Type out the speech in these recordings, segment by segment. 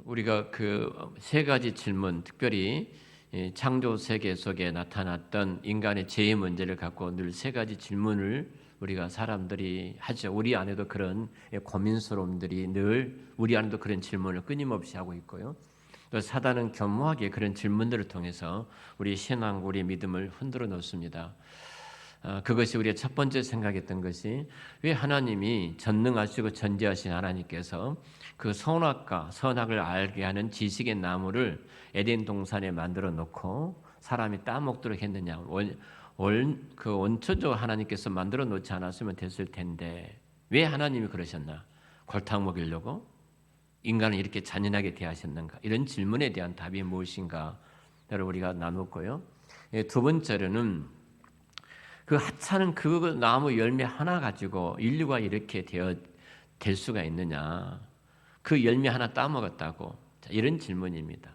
우리가 그 세 가지 질문, 특별히 창조 세계 속에 나타났던 인간의 죄의 문제를 갖고 늘 세 가지 질문을 우리가 사람들이 하죠. 우리 안에도 그런 고민스러움들이 늘 우리 안에도 그런 질문을 끊임없이 하고 있고요. 또 사단은 교묘하게 그런 질문들을 통해서 우리 신앙, 우리 믿음을 흔들어 놓습니다. 그것이 우리의 첫 번째 생각했던 것이 왜 하나님이 전능하시고 전지하신 하나님께서 그 선악과 선악을 알게 하는 지식의 나무를 에덴 동산에 만들어 놓고 사람이 따먹도록 했느냐? 그 원초적으로 하나님께서 만들어 놓지 않았으면 됐을 텐데 왜 하나님이 그러셨나? 골탕 먹이려고? 인간을 이렇게 잔인하게 대하셨는가? 이런 질문에 대한 답이 무엇인가를 우리가 나눴고요. 두 번째로는 그 하찮은 그 나무 열매 하나 가지고 인류가 이렇게 될 수가 있느냐? 그 열매 하나 따먹었다고. 이런 질문입니다.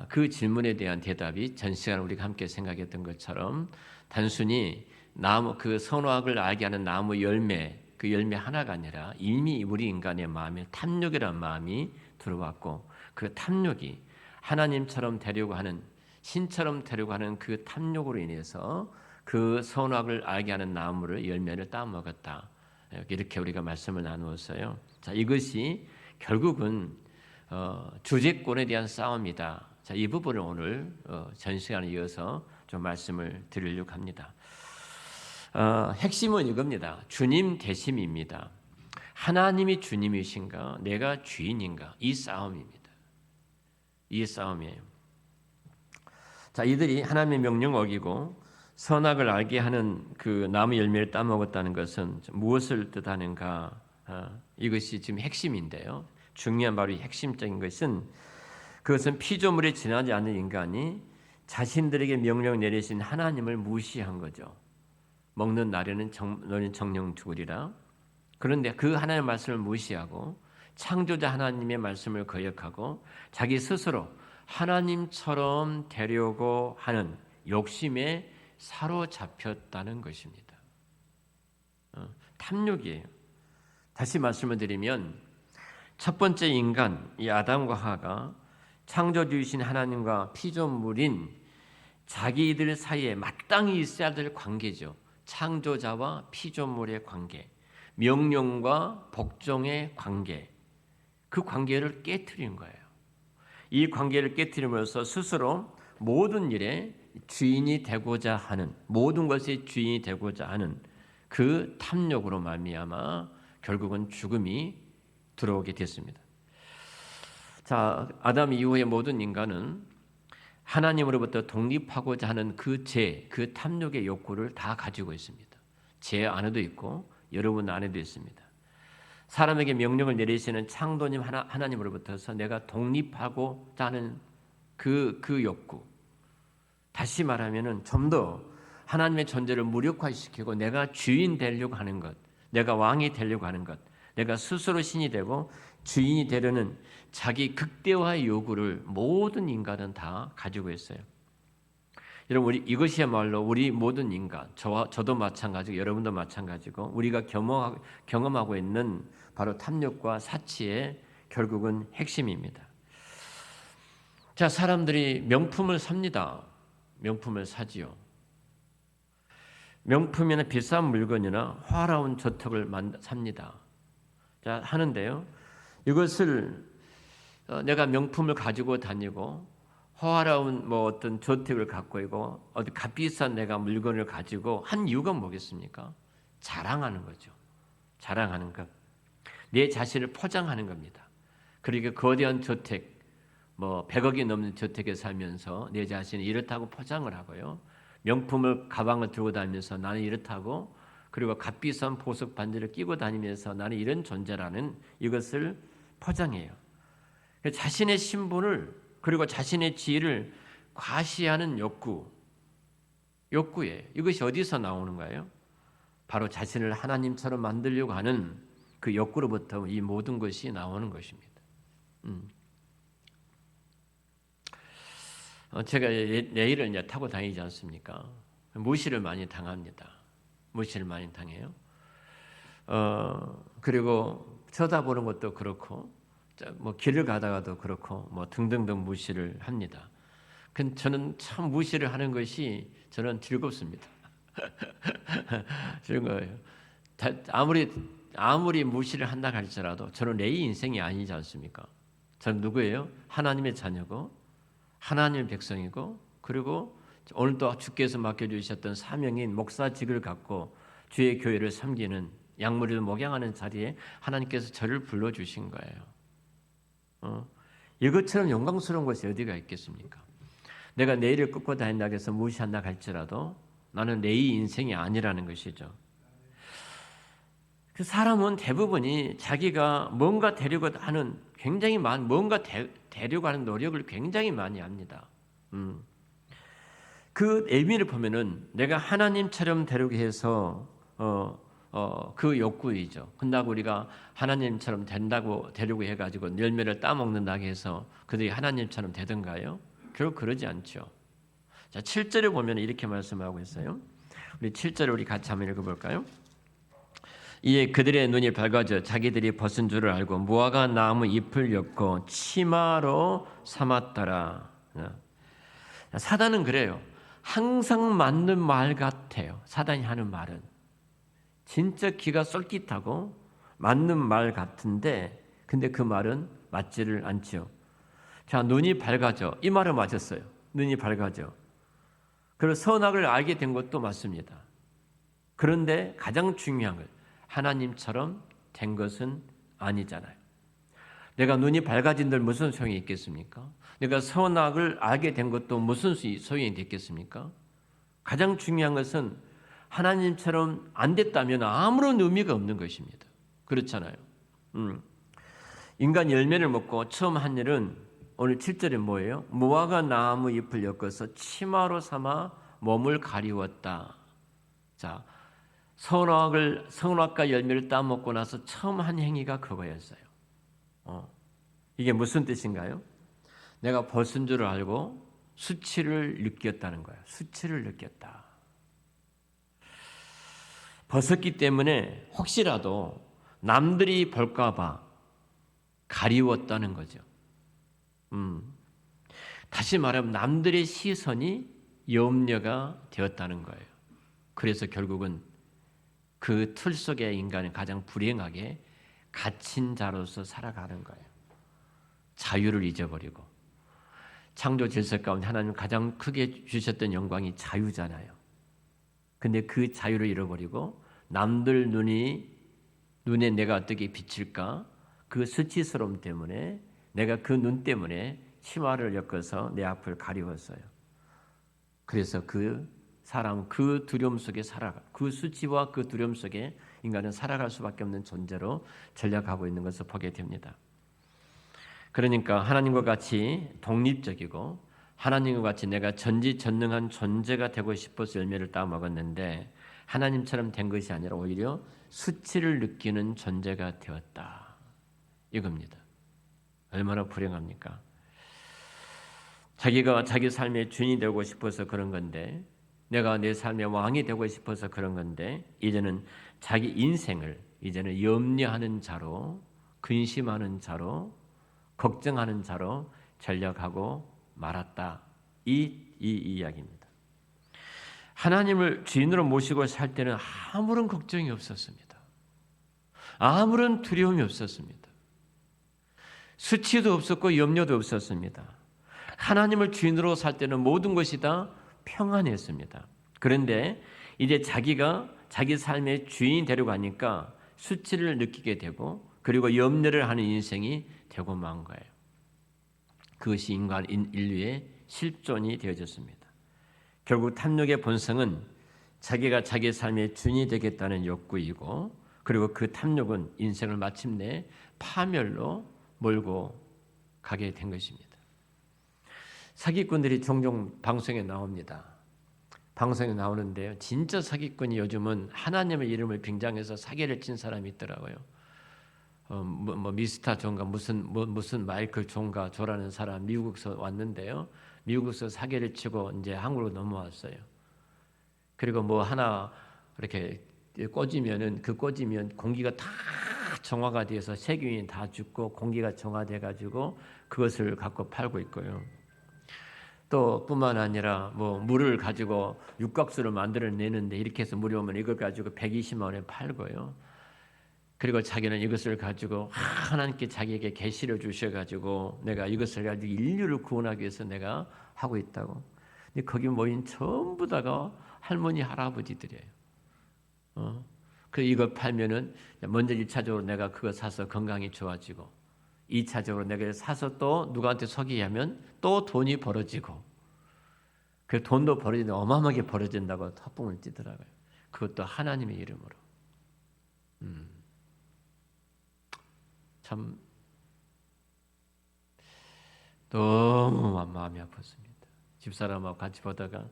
그 질문에 대한 대답이 전 시간 우리가 함께 생각했던 것처럼 단순히 나무 그 선악을 알게 하는 나무 열매 그 열매 하나가 아니라 이미 우리 인간의 마음에 탐욕이라는 마음이 들어왔고 그 탐욕이 하나님처럼 되려고 하는 신처럼 되려고 하는 그 탐욕으로 인해서 그 선악을 알게 하는 나무를 열매를 따먹었다. 이렇게 우리가 말씀을 나누었어요. 자, 이것이 결국은 주제권에 대한 싸움이다. 자, 이 부분을 오늘 전 시간에 이어서 좀 말씀을 드리려고 합니다. 핵심은 이겁니다. 주님 대심입니다. 하나님이 주님이신가, 내가 주인인가, 이 싸움입니다. 이 싸움이에요. 자, 이들이 하나님의 명령 어기고 선악을 알게 하는 그 나무 열매를 따먹었다는 것은 무엇을 뜻하는가? 이것이 지금 핵심인데요. 중요한 바로 이 핵심적인 것은 그것은 피조물에 지나지 않는 인간이 자신들에게 명령 내리신 하나님을 무시한 거죠. 먹는 날에는 너는 정령 죽으리라. 그런데 그 하나님의 말씀을 무시하고 창조자 하나님의 말씀을 거역하고 자기 스스로 하나님처럼 되려고 하는 욕심에 사로잡혔다는 것입니다. 탐욕이에요. 다시 말씀을 드리면 첫 번째 인간, 이 아담과 하와가 창조주이신 하나님과 피조물인 자기들 사이에 마땅히 있어야 될 관계죠. 창조자와 피조물의 관계, 명령과 복종의 관계, 그 관계를 깨트린 거예요. 이 관계를 깨트림으로써 스스로 모든 일에 주인이 되고자 하는, 모든 것의 주인이 되고자 하는 그 탐욕으로 말미암아 결국은 죽음이 들어오게 됐습니다. 자, 아담 이후의 모든 인간은 하나님으로부터 독립하고자 하는 그 그 탐욕의 욕구를 다 가지고 있습니다. 제 안에도 있고 여러분 안에도 있습니다. 사람에게 명령을 내리시는 창조님 하나님으로부터서 내가 독립하고자 하는 그 욕구. 다시 말하면은 좀 더 하나님의 존재를 무력화시키고 내가 주인 되려고 하는 것, 내가 왕이 되려고 하는 것, 내가 스스로 신이 되고 주인이 되려는 자기 극대화의 요구를 모든 인간은 다 가지고 있어요. 여러분, 이것이야말로 우리 모든 인간, 저도 마찬가지고 여러분도 마찬가지고 우리가 경험하고 있는 바로 탐욕과 사치의 결국은 핵심입니다. 자, 사람들이 명품을 삽니다. 명품을 사지요. 명품이나 비싼 물건이나 화려한 저택을 삽니다. 자, 하는데요. 이것을 내가 명품을 가지고 다니고 화려한 어떤 저택을 갖고 있고 어디 값비싼 내가 물건을 가지고 한 이유가 뭐겠습니까? 자랑하는 거죠. 자랑하는 것. 내 자신을 포장하는 겁니다. 그러니까 거대한 저택, 100억이 넘는 저택에 살면서 내 자신이 이렇다고 포장을 하고요. 명품을 가방을 들고 다니면서 나는 이렇다고 그리고 값비싼 보석 반지를 끼고 다니면서 나는 이런 존재라는 이것을 포장해요. 자신의 신분을 그리고 자신의 지위를 과시하는 욕구예요. 이것이 어디서 나오는 거예요? 바로 자신을 하나님처럼 만들려고 하는 그 욕구로부터 이 모든 것이 나오는 것입니다. 제가 내일을 이제 타고 다니지 않습니까? 무시를 많이 당합니다. 무시를 많이 당해요. 그리고 쳐다보는 것도 그렇고 뭐 길을 가다가도 그렇고 뭐 등등등 무시를 합니다. 근 저는 참 무시를 하는 것이 저는 즐겁습니다. 즐거워요. 아무리 무시를 한다 할지라도 저는 내 인생이 아니지 않습니까? 저는 누구예요? 하나님의 자녀고 하나님의 백성이고 그리고 오늘도 주께서 맡겨주셨던 사명인 목사직을 갖고 주의 교회를 섬기는 양무리를 목양하는 자리에 하나님께서 저를 불러주신 거예요. 이것처럼 영광스러운 것이 어디가 있겠습니까? 내가 내일을 끊고 다닌다고 해서 무시한다 할지라도 나는 내 인생이 아니라는 것이죠. 그 사람은 대부분이 자기가 뭔가 되려고 하는 뭔가 되려고 하는 노력을 굉장히 많이 합니다. 그 의미를 보면은 내가 하나님처럼 되려고 해서 그 욕구이죠. 근다고 우리가 하나님처럼 되려고 해가지고 열매를 따먹는다고 해서 그들이 하나님처럼 되던가요? 결국 그러지 않죠. 자, 7절에 보면 이렇게 말씀하고 있어요. 우리 7절을 우리 같이 한번 읽어볼까요? 이에 그들의 눈이 밝아져 자기들이 벗은 줄을 알고 무화과 나무 잎을 엮고 치마로 삼았더라. 사단은 그래요. 항상 맞는 말 같아요. 사단이 하는 말은 진짜 귀가 쏠깃하고 맞는 말 같은데 근데 그 말은 맞지를 않지요. 자, 눈이 밝아져. 이 말은 맞았어요. 눈이 밝아져. 그리고 선악을 알게 된 것도 맞습니다. 그런데 가장 중요한 건 하나님처럼 된 것은 아니잖아요. 내가 눈이 밝아진들 무슨 소용이 있겠습니까? 내가 선악을 알게 된 것도 무슨 소용이 있겠습니까? 가장 중요한 것은 하나님처럼 안 됐다면 아무런 의미가 없는 것입니다. 그렇잖아요. 인간 열매를 먹고 처음 한 일은 오늘 7절에 뭐예요? 무화과 나무 잎을 엮어서 치마로 삼아 몸을 가리웠다. 자, 선악과 열매를 따먹고 나서 처음 한 행위가 그거였어요. 이게 무슨 뜻인가요? 내가 벗은 줄 알고 수치를 느꼈다는 거예요. 수치를 느꼈다. 벗었기 때문에 혹시라도 남들이 볼까봐 가리웠다는 거죠. 다시 말하면 남들의 시선이 염려가 되었다는 거예요. 그래서 결국은 그 틀 속에 인간은 가장 불행하게 갇힌 자로서 살아가는 거예요. 자유를 잊어버리고 창조 질서 가운데 하나님 가장 크게 주셨던 영광이 자유잖아요. 근데 그 자유를 잃어버리고 남들 눈에 내가 어떻게 비칠까? 그 수치스러움 때문에 내가 그 눈 때문에 치마를 엮어서 내 앞을 가리웠어요. 그래서 그 사람 그 두려움 속에 그 수치와 그 두려움 속에 인간은 살아갈 수밖에 없는 존재로 전락하고 있는 것을 보게 됩니다. 그러니까 하나님과 같이 독립적이고 하나님과 같이 내가 전지전능한 존재가 되고 싶어서 열매를 따먹었는데 하나님처럼 된 것이 아니라 오히려 수치를 느끼는 존재가 되었다. 이겁니다. 얼마나 불행합니까? 자기가 자기 삶의 주인이 되고 싶어서 그런 건데 내가 내 삶의 왕이 되고 싶어서 그런 건데 이제는 자기 인생을 이제는 염려하는 자로 근심하는 자로 걱정하는 자로 전락하고 말았다. 이 이야기입니다. 하나님을 주인으로 모시고 살 때는 아무런 걱정이 없었습니다. 아무런 두려움이 없었습니다. 수치도 없었고 염려도 없었습니다. 하나님을 주인으로 살 때는 모든 것이 다 평안했습니다. 그런데 이제 자기가 자기 삶의 주인이 되려고 하니까 수치를 느끼게 되고 그리고 염려를 하는 인생이 되고 만 거예요. 그것이 인류의 실존이 되어졌습니다. 결국 탐욕의 본성은 자기가 자기 삶의 주인이 되겠다는 욕구이고 그리고 그 탐욕은 인생을 마침내 파멸로 몰고 가게 된 것입니다. 사기꾼들이 종종 방송에 나옵니다. 방송에 나오는데요. 진짜 사기꾼이 요즘은 하나님의 이름을 빙자해서 사기를 친 사람이 있더라고요. 미스터 존가 무슨 마이클 존가 조라는 사람 미국에서 왔는데요. 미국에서 사기를 치고 이제 한국으로 넘어왔어요. 그리고 하나 이렇게 꽂으면 공기가 다 정화가 되어서 세균이 다 죽고 공기가 정화돼 가지고 그것을 갖고 팔고 있고요. 또 뿐만 아니라 뭐 물을 가지고 육각수를 만들어내는데 이렇게 해서 물이 오면 이걸 가지고 120만 원에 팔고요. 그리고 자기는 이것을 가지고 하나님께 자기에게 계시를 주셔가지고 내가 이것을 가지고 인류를 구원하기 위해서 내가 하고 있다고. 근데 거기 모인 전부 다가 할머니 할아버지들이에요. 그 이거 팔면은 먼저 1차적으로 내가 그거 사서 건강이 좋아지고 2차적으로 내가 사서 또 누구한테 소개하면 하면 또 돈이 벌어지고 그 돈도 벌어지는데 어마어마하게 벌어진다고 헛봉을 찌더라고요. 그것도 하나님의 이름으로. 참 너무 마음이 아팠습니다. 집사람하고 같이 보다가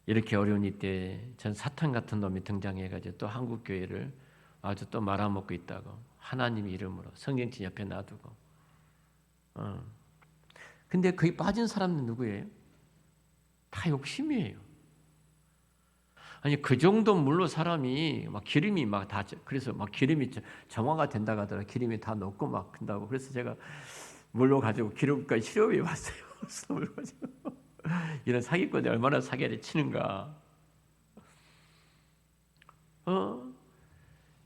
이렇게 어려운 이때 전 사탄 같은 놈이 등장해가지고 또 한국 교회를 아주 또 말아먹고 있다고 하나님 이름으로 성경책 옆에 놔두고. 근데 거기 빠진 사람은 누구예요? 다 욕심이에요. 아니 그 정도 물로 사람이 막 기름이 막 다 그래서 막 기름이 정화가 된다고 하더라. 기름이 다 녹고 막 한다고. 그래서 제가 물로 가지고 기름까지 실험해 봤어요. 물 가지고 이런 사기꾼이 얼마나 사기를 치는가.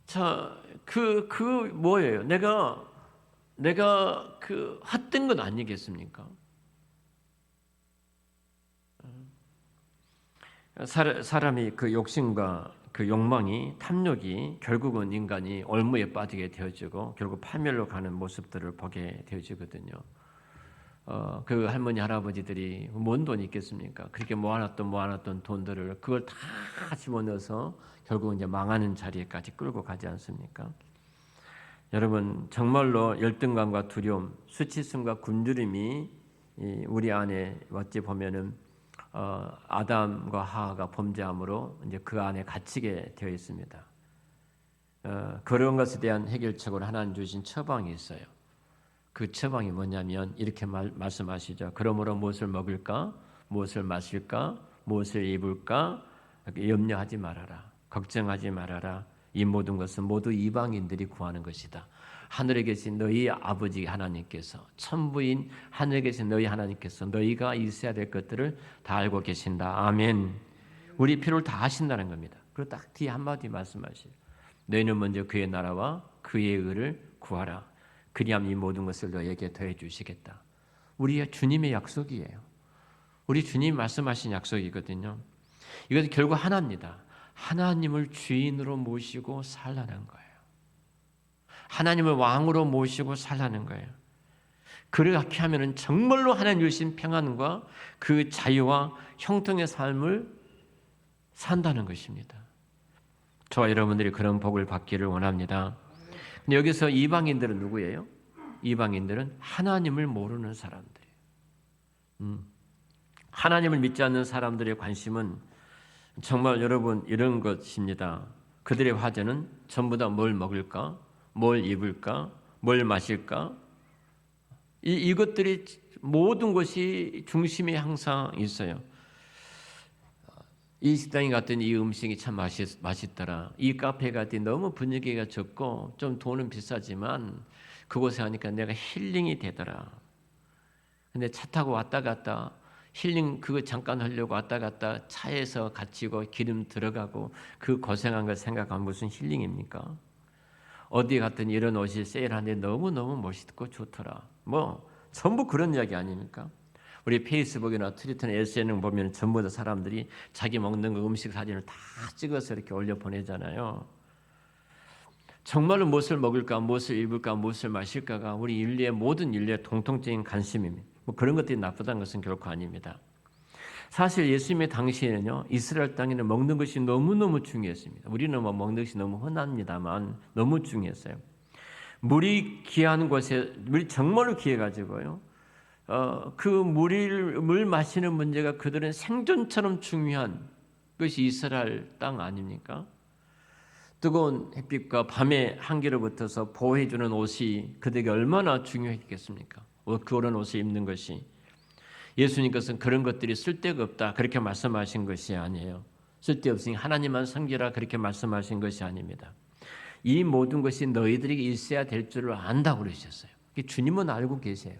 자, 그 뭐예요? 내가 그 헛된 건 아니겠습니까? 사람이 그 욕심과 그 욕망이 탐욕이 결국은 인간이 올무에 빠지게 되어지고 결국 파멸로 가는 모습들을 보게 되어지거든요. 그 할머니 할아버지들이 뭔 돈이 있겠습니까? 그렇게 모아놨던 돈들을 그걸 다 집어넣어서 결국 이제 망하는 자리에까지 끌고 가지 않습니까? 여러분 정말로 열등감과 두려움, 수치심과 굶주림이 우리 안에 어찌 보면은 아담과 하와가 범죄함으로 이제 그 안에 갇히게 되어 있습니다. 그런 것에 대한 해결책으로 하나님 주신 처방이 있어요. 그 처방이 뭐냐면 이렇게 말씀하시죠. 그러므로 무엇을 먹을까? 무엇을 마실까? 무엇을 입을까? 염려하지 말아라. 걱정하지 말아라. 이 모든 것은 모두 이방인들이 구하는 것이다. 하늘에 계신 너희 아버지 하나님께서 천부인 하늘에 계신 너희 하나님께서 너희가 있어야 될 것들을 다 알고 계신다. 아멘. 우리 필요를 다 하신다는 겁니다. 그리고 딱 뒤에 한마디 말씀하시죠. 너희는 먼저 그의 나라와 그의 의를 구하라. 그리하면 이 모든 것을 너희에게 더해 주시겠다. 우리의 주님의 약속이에요. 우리 주님 말씀하신 약속이거든요. 이것은 결국 하나입니다. 하나님을 주인으로 모시고 살라는 거예요. 하나님을 왕으로 모시고 살라는 거예요. 그렇게 하면은 정말로 하나님 주신 평안과 그 자유와 형통의 삶을 산다는 것입니다. 저와 여러분들이 그런 복을 받기를 원합니다. 근데 여기서 이방인들은 누구예요? 이방인들은 하나님을 모르는 사람들이에요. 하나님을 믿지 않는 사람들의 관심은 정말 여러분 이런 것입니다. 그들의 화제는 전부 다 뭘 먹을까? 뭘 입을까? 뭘 마실까? 이것들이 모든 것이 중심에 항상 있어요. 이 식당에 갔더니 이 음식이 참 맛있더라. 이 카페에 갔더니 너무 분위기가 적고 좀 돈은 비싸지만 그곳에 가니까 내가 힐링이 되더라. 근데 차 타고 왔다 갔다 힐링 그거 잠깐 하려고 왔다 갔다 차에서 갇히고 기름 들어가고 그 고생한 걸 생각하면 무슨 힐링입니까? 어디 갔더니 이런 옷이 세일하는데 너무너무 멋있고 좋더라. 뭐 전부 그런 이야기 아닙니까? 우리 페이스북이나 트위터나 SNS에 보면 전부 다 사람들이 자기 먹는 그 음식 사진을 다 찍어서 이렇게 올려 보내잖아요. 정말로 무엇을 먹을까, 무엇을 입을까, 무엇을 마실까가 우리 인류의 모든 인류의 공통적인 관심입니다. 뭐 그런 것들이 나쁘다는 것은 결코 아닙니다. 사실 예수님의 당시에는요, 이스라엘 땅에는 먹는 것이 너무너무 중요했습니다. 우리는 뭐 먹는 것이 너무 흔합니다만 너무 중요했어요. 물이 귀한 곳에, 물이 정말로 귀해가지고요, 그 물 마시는 문제가 그들은 생존처럼 중요한 것이 이스라엘 땅 아닙니까? 뜨거운 햇빛과 밤의 한기로부터서 보호해주는 옷이 그들에게 얼마나 중요했겠습니까? 그런 옷을 입는 것이. 예수님께서는 그런 것들이 쓸데가 없다 그렇게 말씀하신 것이 아니에요. 쓸데없으니 하나님만 섬기라 그렇게 말씀하신 것이 아닙니다. 이 모든 것이 너희들에게 있어야 될 줄을 안다고 그러셨어요. 주님은 알고 계세요.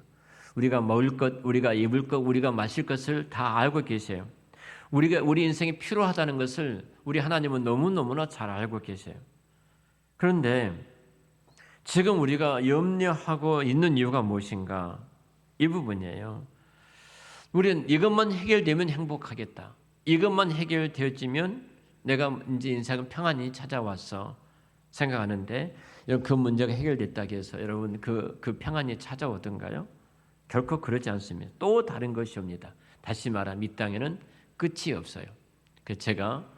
우리가 먹을 것, 우리가 입을 것, 우리가 마실 것을 다 알고 계세요. 우리 인생이 필요하다는 것을 우리 하나님은 너무너무나 잘 알고 계세요. 그런데 지금 우리가 염려하고 있는 이유가 무엇인가? 이 부분이에요. 우리는 이것만 해결되면 행복하겠다. 이것만 해결되어지면 내가 이제 인생은 평안이 찾아왔어 생각하는데 그 문제가 해결됐다고 해서 여러분 그 평안이 찾아오던가요? 결코 그러지 않습니다. 또 다른 것이 옵니다. 다시 말하면 이 땅에는 끝이 없어요. 제가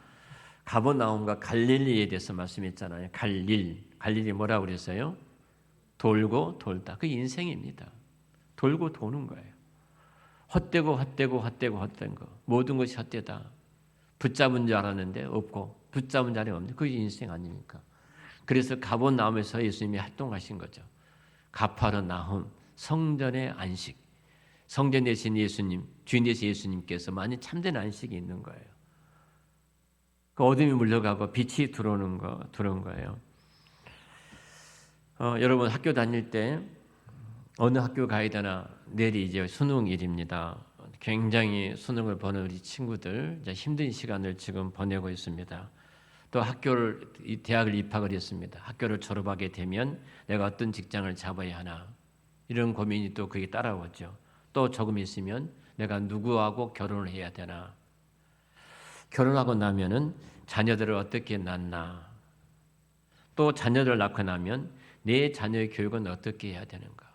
가버나움과 갈릴리에 대해서 말씀했잖아요. 갈릴리 뭐라고 그랬어요? 돌고 돌다. 그 인생입니다. 돌고 도는 거예요. 헛되고 헛된 거. 모든 것이 헛되다. 붙잡은 줄 알았는데 없고 붙잡은 자리 없는데 그게 인생 아닙니까? 그래서 가버나움에서 예수님이 활동하신 거죠. 가파르나움, 성전의 안식. 성전 대신 예수님, 주인 대신 예수님께서 많이 참된 안식이 있는 거예요. 그 어둠이 물러가고 빛이 들어오는 거예요. 여러분 학교 다닐 때 어느 학교 가야 되나 내일이 이제 수능일입니다. 굉장히 수능을 보는 우리 친구들 이제 힘든 시간을 지금 보내고 있습니다. 또 대학을 입학을 했습니다. 학교를 졸업하게 되면 내가 어떤 직장을 잡아야 하나 이런 고민이 또 그게 따라오죠. 또 조금 있으면 내가 누구하고 결혼을 해야 되나 결혼하고 나면은 자녀들을 어떻게 낳나 또 자녀를 낳고 나면 내 자녀의 교육은 어떻게 해야 되는가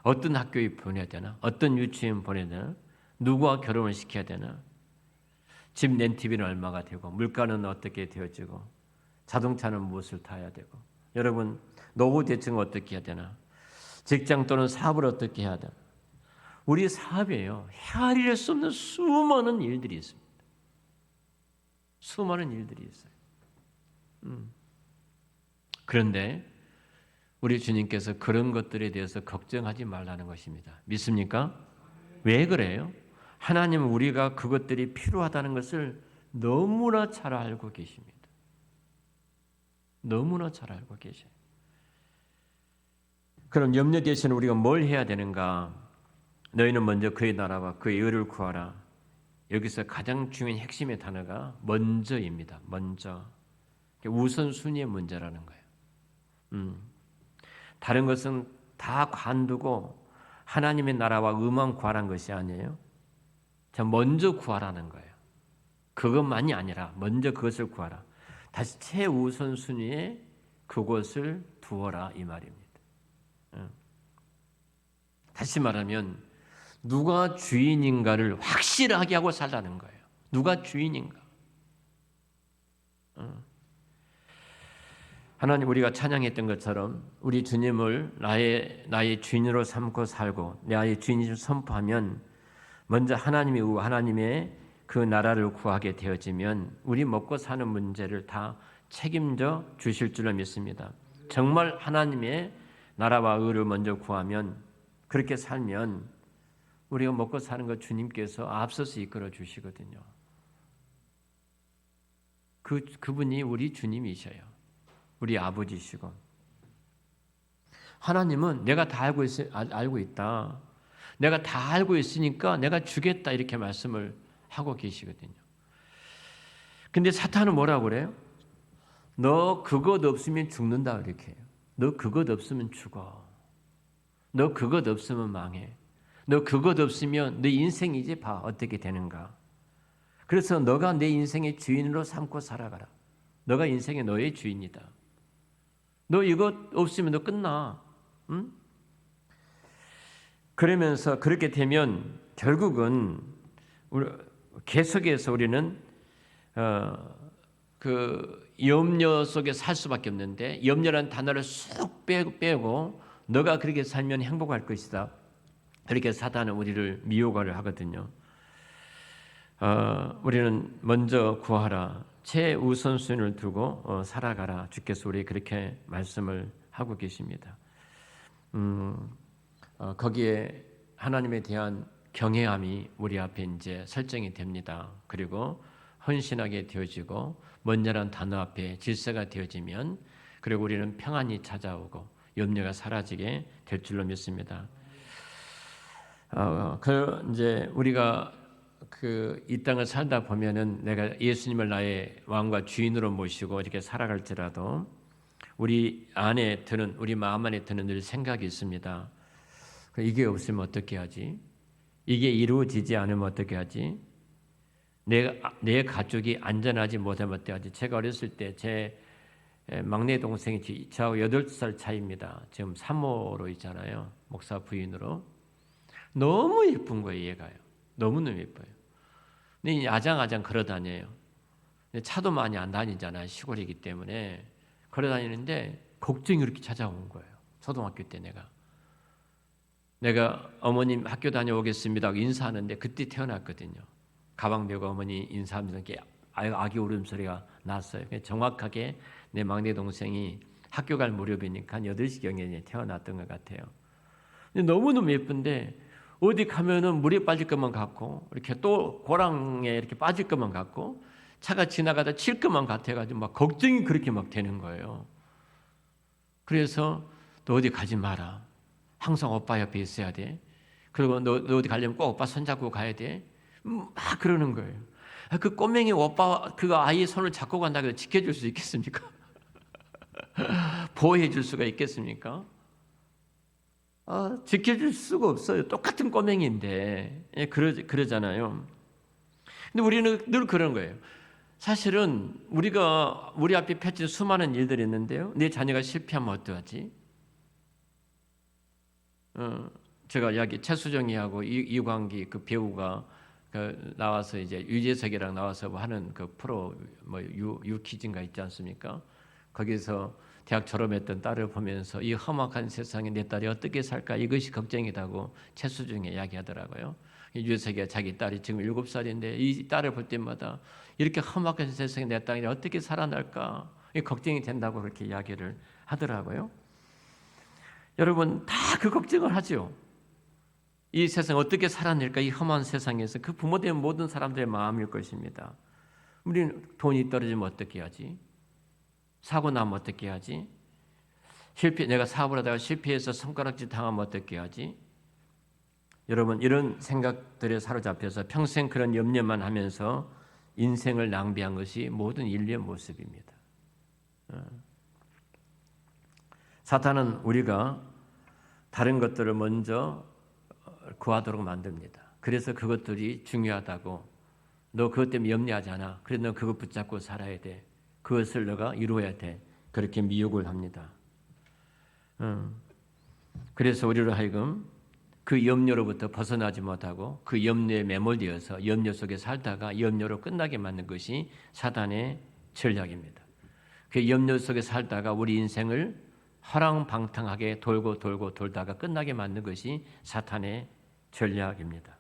어떤 학교에 보내야 되나 어떤 유치원 보내야 되나 누구와 결혼을 시켜야 되나 집 렌트비는 얼마가 되고 물가는 어떻게 되어지고 자동차는 무엇을 타야 되고 여러분 노후 대책은 어떻게 해야 되나 직장 또는 사업을 어떻게 해야 되나 우리 사업이에요. 헤아릴 수 없는 수많은 일들이 있습니다. 수많은 일들이 있어요. 그런데 우리 주님께서 그런 것들에 대해서 걱정하지 말라는 것입니다. 믿습니까? 왜 그래요? 하나님은 우리가 그것들이 필요하다는 것을 너무나 잘 알고 계십니다. 너무나 잘 알고 계셔요. 그럼 염려 대신 우리가 뭘 해야 되는가? 너희는 먼저 그의 나라와 그의 의를 구하라. 여기서 가장 중요한 핵심의 단어가 먼저입니다. 먼저. 우선순위의 문제라는 거예요. 다른 것은 다 관두고 하나님의 나라와 의만 구하라는 것이 아니에요. 자, 먼저 구하라는 거예요. 그것만이 아니라 먼저 그것을 구하라. 다시 최우선순위에 그것을 두어라 이 말입니다. 다시 말하면 누가 주인인가를 확실하게 하고 살라는 거예요. 누가 주인인가. 하나님 우리가 찬양했던 것처럼 우리 주님을 나의 주인으로 삼고 살고 나의 주인을 선포하면 먼저 하나님의 그 나라를 구하게 되어지면 우리 먹고 사는 문제를 다 책임져 주실 줄로 믿습니다. 정말 하나님의 나라와 의를 먼저 구하면 그렇게 살면 우리가 먹고 사는 것 주님께서 앞서서 이끌어 주시거든요. 그분이 우리 주님이셔요. 우리 아버지시고 하나님은 내가 다 알고 있다. 내가 다 알고 있으니까 내가 주겠다 이렇게 말씀을 하고 계시거든요. 근데 사탄은 뭐라고 그래요? 너 그것 없으면 죽는다 이렇게 해요. 너 그것 없으면 죽어. 너 그것 없으면 망해. 너 그것 없으면 너 인생 이제 봐 어떻게 되는가. 그래서 너가 내 인생의 주인으로 삼고 살아가라. 너가 인생의 너의 주인이다. 너 이것 없으면 너 끝나. 응? 그러면서 그렇게 되면 결국은 계속해서 우리는 그 염려 속에 살 수밖에 없는데 염려라는 단어를 쏙 빼고 너가 그렇게 살면 행복할 것이다. 그렇게 사단은 우리를 미혹을 하거든요. 우리는 먼저 구하라. 최우선순위를 두고 살아가라. 주께서 우리 그렇게 말씀을 하고 계십니다. 거기에 하나님에 대한 경외함이 우리 앞에 이제 설정이 됩니다. 그리고 헌신하게 되어지고 먼저란 단어 앞에 질서가 되어지면 그리고 우리는 평안이 찾아오고 염려가 사라지게 될 줄로 믿습니다. 이제 우리가 이 땅을 살다 보면은 내가 예수님을 나의 왕과 주인으로 모시고 이렇게 살아갈지라도 우리 안에 드는 우리 마음 안에 드는 늘 생각이 있습니다. 이게 없으면 어떻게 하지? 이게 이루어지지 않으면 어떻게 하지? 내 가족이 안전하지 못하면 어떻게 하지? 제가 어렸을 때 제 막내 동생이 저하고 8살 차이입니다. 지금 사모로 있잖아요. 목사 부인으로. 너무 예쁜 거예요, 얘가요. 너무너무 예뻐요. 근데 아장아장 걸어 다녀요. 차도 많이 안 다니잖아요. 시골이기 때문에. 걸어 다니는데 걱정이 이렇게 찾아온 거예요. 초등학교 때 내가 어머님 학교 다녀오겠습니다 하고 인사하는데 그때 태어났거든요. 가방 메고 어머니 인사하면서 이렇게 아기 울음소리가 났어요. 정확하게 내 막내 동생이 학교 갈 무렵이니까 8시경에 태어났던 것 같아요. 근데 너무너무 예쁜데 어디 가면은 물에 빠질 것만 같고 이렇게 또 고랑에 이렇게 빠질 것만 같고 차가 지나가다 칠 것만 같아가지고 막 걱정이 그렇게 막 되는 거예요. 그래서 너 어디 가지 마라. 항상 오빠 옆에 있어야 돼. 그리고 너 어디 가려면 꼭 오빠 손잡고 가야 돼. 막 그러는 거예요. 그 꼬맹이 오빠 그 아이의 손을 잡고 간다고 해서 지켜줄 수 있겠습니까? 보호해 줄 수가 있겠습니까? 지켜줄 수가 없어요. 똑같은 꼬맹이인데 그러잖아요. 근데 우리는 늘 그런 거예요. 사실은 우리가 우리 앞에 펼친 수많은 일들이 있는데요. 내 자녀가 실패하면 어떡하지? 제가 여기 최수정이하고 이광기 그 배우가 나와서 이제 유재석이랑 나와서 하는 그 프로 유퀴즈인가 있지 않습니까? 거기서 대학 졸업했던 딸을 보면서 이 험악한 세상에 내 딸이 어떻게 살까 이것이 걱정이라고 최수정이 이야기하더라고요. 유재석이가 자기 딸이 지금 7살인데 이 딸을 볼 때마다 이렇게 험악한 세상에 내 딸이 어떻게 살아날까 걱정이 된다고 그렇게 이야기를 하더라고요. 여러분 다 그 걱정을 하죠. 이 세상 어떻게 살아낼까 이 험한 세상에서 그 부모된 모든 사람들의 마음일 것입니다. 우리는 돈이 떨어지면 어떻게 하지? 사고 나면 어떻게 하지? 내가 사업을 하다가 실패해서 손가락질 당하면 어떻게 하지? 여러분 이런 생각들에 사로잡혀서 평생 그런 염려만 하면서 인생을 낭비한 것이 모든 인류의 모습입니다. 사탄은 우리가 다른 것들을 먼저 구하도록 만듭니다. 그래서 그것들이 중요하다고 너 그것 때문에 염려하지 않아. 그래서 너 그것 붙잡고 살아야 돼. 그것을 너가 이루어야 돼. 그렇게 미혹을 합니다. 그래서 우리로 하여금 그 염려로부터 벗어나지 못하고 그 염려에 매몰되어서 염려 속에 살다가 염려로 끝나게 만든 것이 사단의 전략입니다. 그 염려 속에 살다가 우리 인생을 허랑방탕하게 돌고 돌다가 끝나게 만든 것이 사탄의 전략입니다.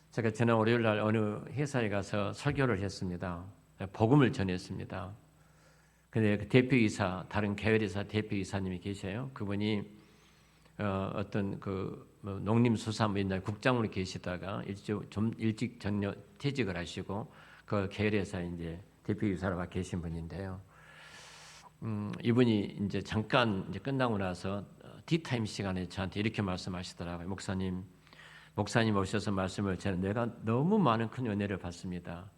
제가 지난 월요일 날 어느 회사에 가서 설교를 했습니다. 복음을 전했습니다. 근데 그 대표이사, 다른 계열이사 대표이사님이 계셔요. 그분이 어떤 농림수산부 옛날 국장으로 계시다가 좀 일찍 퇴직을 하시고 그 계열에서 이제 대표이사로 계신 분인데요. 이분이 이제 잠깐 이제 끝나고 나서 티타임 시간에 저한테 이렇게 말씀하시더라고요. 목사님 오셔서 말씀을 내가 너무 많은 큰 은혜를 받습니다.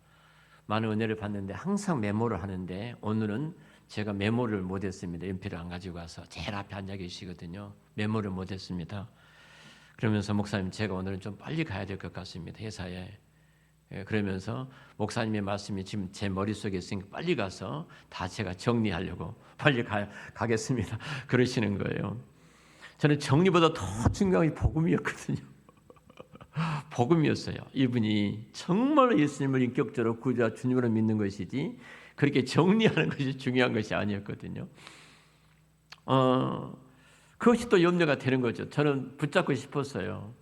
많은 은혜를 받는데 항상 메모를 하는데 오늘은 제가 메모를 못했습니다. 연필을 안 가지고 와서 제일 앞에 앉아 계시거든요. 메모를 못했습니다. 그러면서 목사님 제가 오늘은 좀 빨리 가야 될 것 같습니다. 회사에. 그러면서 목사님의 말씀이 지금 제 머릿속에 있으니까 빨리 가서 다 제가 정리하려고 빨리 가겠습니다. 그러시는 거예요. 저는 정리보다 더 중요한 게 복음이었거든요. 복음이었어요. 이분이 정말 예수님을 인격적으로 구주와 주님으로 믿는 것이지 그렇게 정리하는 것이 중요한 것이 아니었거든요. 그것이 또 염려가 되는 거죠. 저는 붙잡고 싶었어요.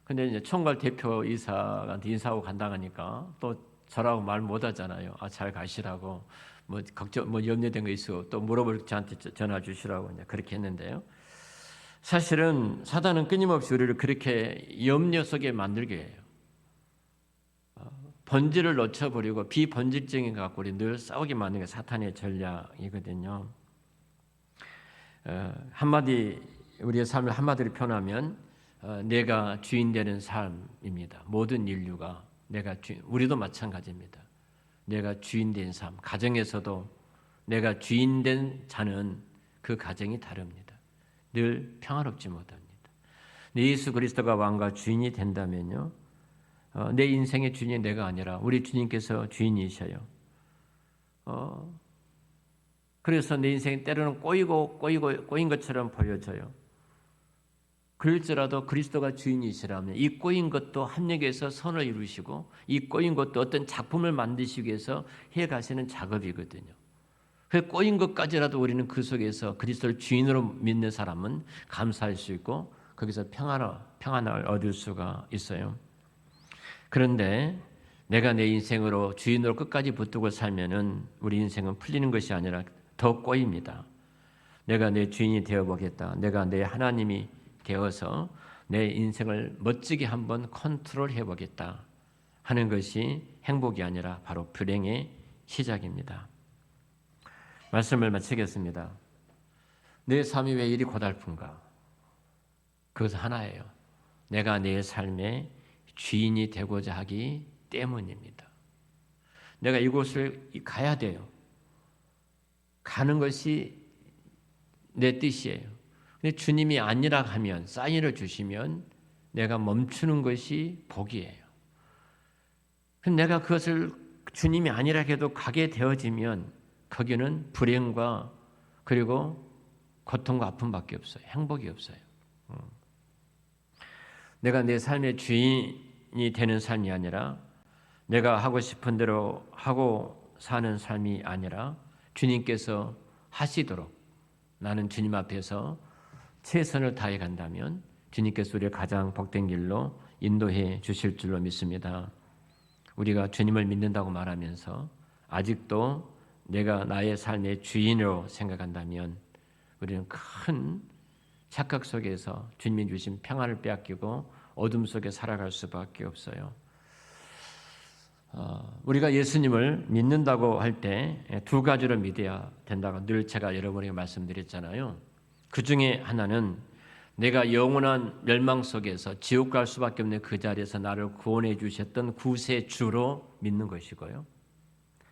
근데 이제 총괄 대표 이사한테 인사하고 간다고 하니까 또 저라고 말 못하잖아요. 잘 가시라고 염려된 거 있어 또 물어볼 저한테 전화 주시라고 이제 그렇게 했는데요. 사실은 사단은 끊임없이 우리를 그렇게 염려 속에 만들게 해요. 본질을 놓쳐버리고 비본질적인 것 갖고 우리 늘 싸우게 만드는 게 사탄의 전략이거든요. 한마디 우리의 삶을 한마디로 표현하면 내가 주인 되는 삶입니다. 모든 인류가 내가 주인, 우리도 마찬가지입니다. 내가 주인 된 삶, 가정에서도 내가 주인 된 자는 그 가정이 다릅니다. 늘 평화롭지 못합니다. 예수 그리스도가 왕과 주인이 된다면요, 내 인생의 주인이 내가 아니라 우리 주님께서 주인이셔요. 그래서 내 인생이 때로는 꼬인 것처럼 보여져요. 그럴지라도 그리스도가 주인이시라면 이 꼬인 것도 합력해서 선을 이루시고 이 꼬인 것도 어떤 작품을 만드시기 위해서 해가시는 작업이거든요. 그 꼬인 것까지라도 우리는 그 속에서 그리스도를 주인으로 믿는 사람은 감사할 수 있고 거기서 평안을 얻을 수가 있어요. 그런데 내가 내 인생으로 주인으로 끝까지 붙들고 살면은 우리 인생은 풀리는 것이 아니라 더 꼬입니다. 내가 내 주인이 되어보겠다. 내가 내 하나님이 되어서 내 인생을 멋지게 한번 컨트롤해 보겠다 하는 것이 행복이 아니라 바로 불행의 시작입니다. 말씀을 마치겠습니다. 내 삶이 왜 이리 고달픈가? 그것은 하나예요. 내가 내 삶의 주인이 되고자 하기 때문입니다. 내가 이곳을 가야 돼요. 가는 것이 내 뜻이에요. 근데 주님이 아니라 하면, 사인을 주시면 내가 멈추는 것이 복이에요. 근데 내가 그것을 주님이 아니라 해도 가게 되어지면 거기는 불행과 그리고 고통과 아픔밖에 없어요. 행복이 없어요. 내가 내 삶의 주인이 되는 삶이 아니라 내가 하고 싶은 대로 하고 사는 삶이 아니라 주님께서 하시도록 나는 주님 앞에서 최선을 다해 간다면 주님께서 우리를 가장 복된 길로 인도해 주실 줄로 믿습니다. 우리가 주님을 믿는다고 말하면서 아직도 내가 나의 삶의 주인으로 생각한다면 우리는 큰 착각 속에서 주님이 주신 평안을 빼앗기고 어둠 속에 살아갈 수밖에 없어요. 우리가 예수님을 믿는다고 할 때 두 가지로 믿어야 된다고 늘 제가 여러분에게 말씀드렸잖아요. 그 중에 하나는 내가 영원한 멸망 속에서 지옥 갈 수밖에 없는 그 자리에서 나를 구원해 주셨던 구세주로 믿는 것이고요.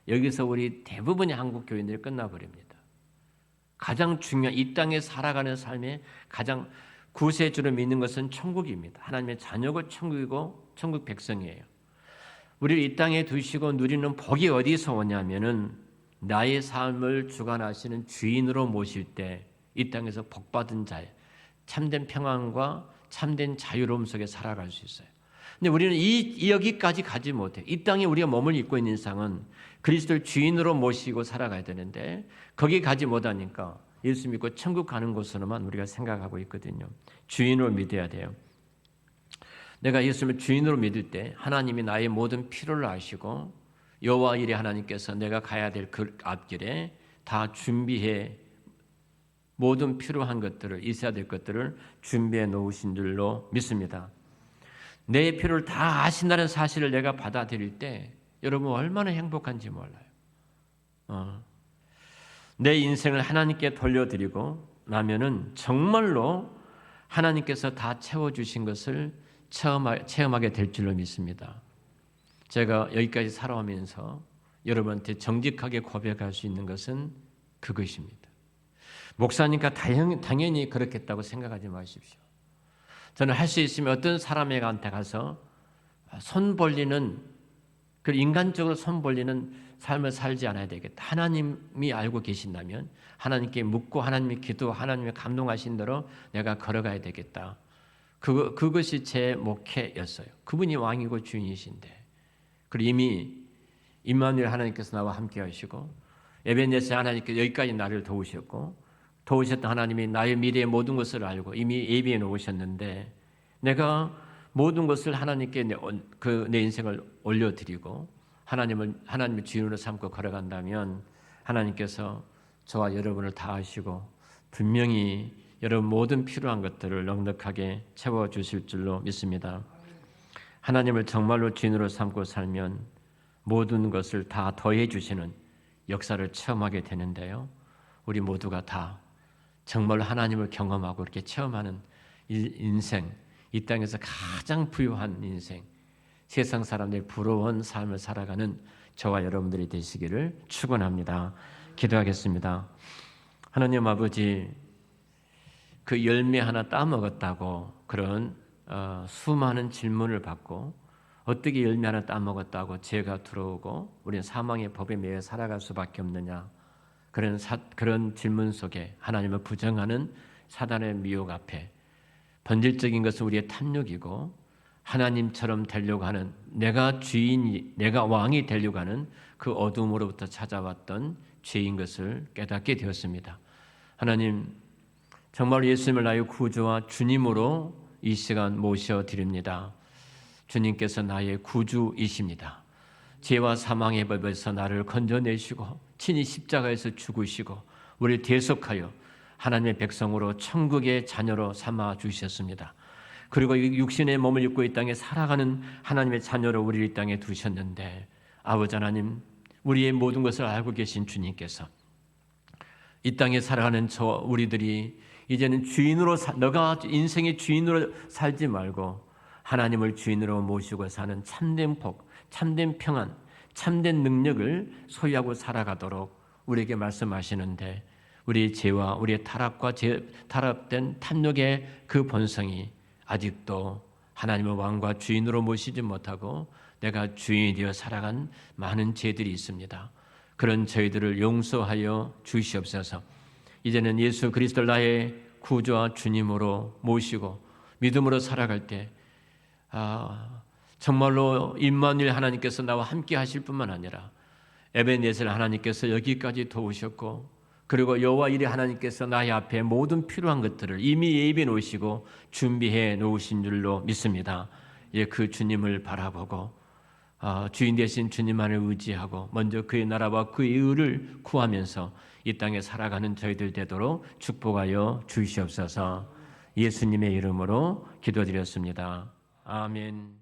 여기서 우리 대부분의 한국 교인들이 끝나버립니다. 가장 중요한 이 땅에 살아가는 삶의 가장 구세주를 믿는 것은 천국입니다. 하나님의 자녀고 천국이고 천국 백성이에요. 우리를 이 땅에 두시고 누리는 복이 어디서 오냐면은 나의 삶을 주관하시는 주인으로 모실 때 이 땅에서 복받은 자, 참된 평안과 참된 자유로움 속에 살아갈 수 있어요. 근데 우리는 여기까지 가지 못해요. 이 땅에 우리가 몸을 입고 있는 이상은 그리스도를 주인으로 모시고 살아가야 되는데 거기 가지 못하니까 예수 믿고 천국 가는 곳으로만 우리가 생각하고 있거든요. 주인으로 믿어야 돼요. 내가 예수님을 주인으로 믿을 때 하나님이 나의 모든 필요를 아시고 여호와 일에 하나님께서 내가 가야 될 그 앞길에 다 준비해 모든 필요한 것들을 있어야 될 것들을 준비해 놓으신 줄로 믿습니다. 내 필요를 다 아신다는 사실을 내가 받아들일 때 여러분 얼마나 행복한지 몰라요. 내 인생을 하나님께 돌려드리고 나면은 정말로 하나님께서 다 채워주신 것을 체험하게 될 줄로 믿습니다. 제가 여기까지 살아오면서 여러분한테 정직하게 고백할 수 있는 것은 그것입니다. 목사니까 당연히 그렇겠다고 생각하지 마십시오. 저는 할 수 있으면 어떤 사람에게 가서 손 벌리는, 그 인간적으로 손 벌리는 삶을 살지 않아야 되겠다. 하나님이 알고 계신다면 하나님께 묻고 하나님의 기도, 하나님의 감동하신 대로 내가 걸어가야 되겠다. 그것이 제 목회였어요. 그분이 왕이고 주인이신데, 그리고 이미 임마누엘 하나님께서 나와 함께 하시고 에베네zer 하나님께서 여기까지 나를 도우셨던 하나님이 나의 미래의 모든 것을 알고 이미 예비해 놓으셨는데 내가 모든 것을 하나님께 내 인생을 올려드리고 하나님을 주인으로 삼고 걸어간다면 하나님께서 저와 여러분을 다 아시고 분명히 여러분 모든 필요한 것들을 넉넉하게 채워주실 줄로 믿습니다. 하나님을 정말로 주인으로 삼고 살면 모든 것을 다 더해 주시는 역사를 체험하게 되는데요. 우리 모두가 다 정말 하나님을 경험하고 이렇게 체험하는 인생, 이 땅에서 가장 부유한 인생, 세상 사람들이 부러운 삶을 살아가는 저와 여러분들이 되시기를 축원합니다. 기도하겠습니다. 하나님 아버지, 그 열매 하나 따먹었다고 그런 수많은 질문을 받고 어떻게 열매 하나 따먹었다고 죄가 들어오고 우리는 사망의 법에 매여 살아갈 수밖에 없느냐, 그런 질문 속에 하나님을 부정하는 사단의 미혹 앞에 본질적인 것은 우리의 탐욕이고 하나님처럼 되려고 하는 내가 왕이 되려고 하는 그 어둠으로부터 찾아왔던 죄인 것을 깨닫게 되었습니다. 하나님, 정말 예수님을 나의 구주와 주님으로 이 시간 모셔드립니다. 주님께서 나의 구주이십니다. 죄와 사망의 법에서 나를 건져내시고 친히 십자가에서 죽으시고 우리를 대속하여 하나님의 백성으로 천국의 자녀로 삼아 주셨습니다. 그리고 육신의 몸을 입고 이 땅에 살아가는 하나님의 자녀로 우리를 이 땅에 두셨는데, 아버지 하나님, 우리의 모든 것을 알고 계신 주님께서 이 땅에 살아가는 우리들이 이제는 너가 인생의 주인으로 살지 말고 하나님을 주인으로 모시고 사는 참된 복, 참된 평안, 참된 능력을 소유하고 살아가도록 우리에게 말씀하시는데, 우리의 죄와 우리의 타락과 타락된 탐욕의 그 본성이 아직도 하나님의 왕과 주인으로 모시지 못하고 내가 주인이 되어 살아간 많은 죄들이 있습니다. 그런 저희들을 용서하여 주시옵소서. 이제는 예수 그리스도를 나의 구주와 주님으로 모시고 믿음으로 살아갈 때 정말로 임마누엘 하나님께서 나와 함께 하실 뿐만 아니라 에베네셀 하나님께서 여기까지 도우셨고, 그리고 여호와 이레 하나님께서 나의 앞에 모든 필요한 것들을 이미 예비해 놓으시고 준비해 놓으신 줄로 믿습니다. 그 주님을 바라보고 주인 되신 주님만을 의지하고 먼저 그의 나라와 그의 의를 구하면서 이 땅에 살아가는 저희들 되도록 축복하여 주시옵소서. 예수님의 이름으로 기도드렸습니다. 아멘.